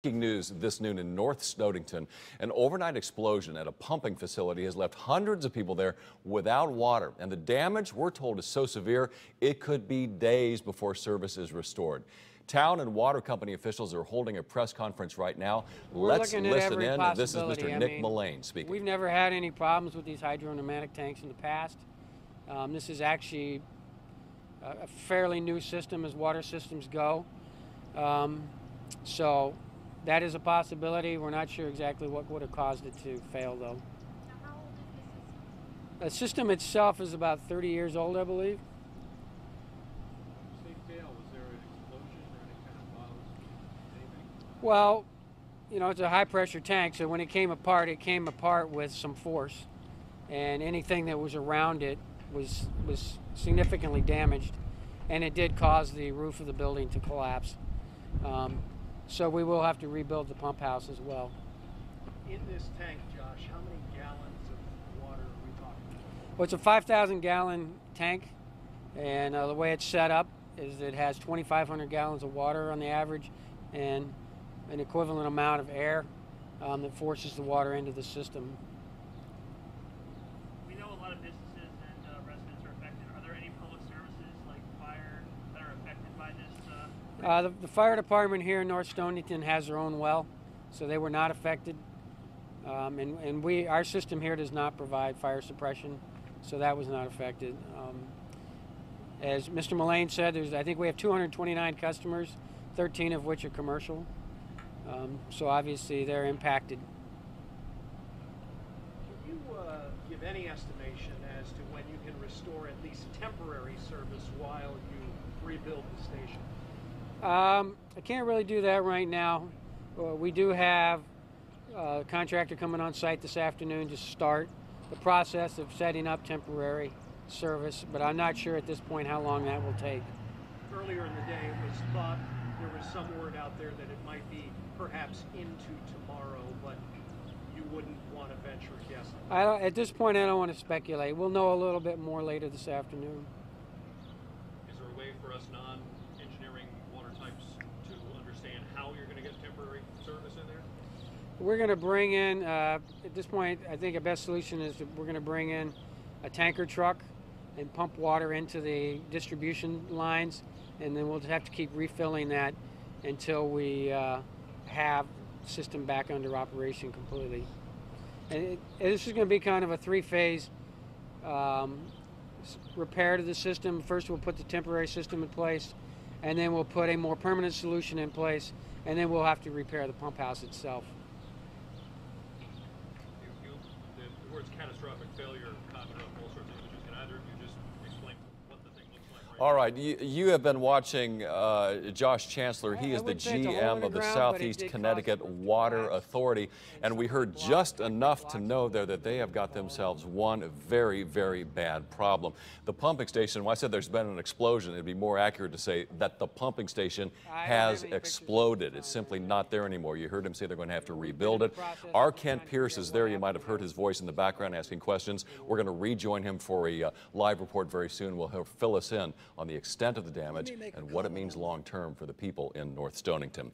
Breaking news this noon in North Stonington. An overnight explosion at a pumping facility has left hundreds of people there without water. And the damage, we're told, is so severe it could be days before service is restored. Town and water company officials are holding a press conference right now. Let's listen in. This is Mr. Nick Mullane speaking. We've never had any problems with these hydro-pneumatic tanks in the past. This is actually a fairly new system as water systems go. So that is a possibility. We're not sure exactly what would have caused it to fail, though. Now, how old is The system itself is about 30 years old, I believe. When you say fail, was there an explosion or any kind of cause? Anything? Well, you know, it's a high-pressure tank, so when it came apart with some force, and anything that was around it was significantly damaged, and it did cause the roof of the building to collapse. So we will have to rebuild the pump house as well. In this tank, Josh, how many gallons of water are we talking about? Well, it's a 5,000-gallon tank, and the way it's set up is it has 2,500 gallons of water on the average and an equivalent amount of air that forces the water into the system. We know a lot of businesses and residents are affected. Are there any public services like fire that are affected by this? The fire department here in North Stonington has their own well, so they were not affected. And our system here does not provide fire suppression, so that was not affected. As Mr. Mullane said, I think we have 229 customers, 13 of which are commercial. So obviously they're impacted. Can you give any estimation as to when you can restore at least temporary service while you rebuild the station? I can't really do that right now. We do have a contractor coming on site this afternoon to start the process of setting up temporary service, but I'm not sure at this point how long that will take. Earlier in the day, it was thought there was some word out there that it might be perhaps into tomorrow, but you wouldn't want to venture a guess. At this point, I don't want to speculate. We'll know a little bit more later this afternoon. Is there a way for us non-engineering water types to understand how you're going to get temporary service in there? We're going to bring in, at this point, I think a best solution is we're going to bring in a tanker truck and pump water into the distribution lines, and then we'll have to keep refilling that until we have the system back under operation completely. And this is going to be kind of a three-phase repair to the system. First, we'll put the temporary system in place, and then we'll put a more permanent solution in place, and then we'll have to repair the pump house itself. The words catastrophic failure conjure up all sorts of images. Can either of you just explain what the thing looks like? All right, you have been watching Josh Chancellor. He is the GM of the Southeast Connecticut Water Authority, and we heard just enough to know there that they have got themselves one very, very bad problem. The pumping station, when I said there's been an explosion, it'd be more accurate to say that the pumping station has exploded. It's simply not there anymore. You heard him say they're going to have to rebuild it. Our Kent Pierce is there. You might have heard his voice in the background asking questions. We're going to rejoin him for a live report very soon. He'll fill us in on the extent of the damage and what it means long-term for the people in North Stonington.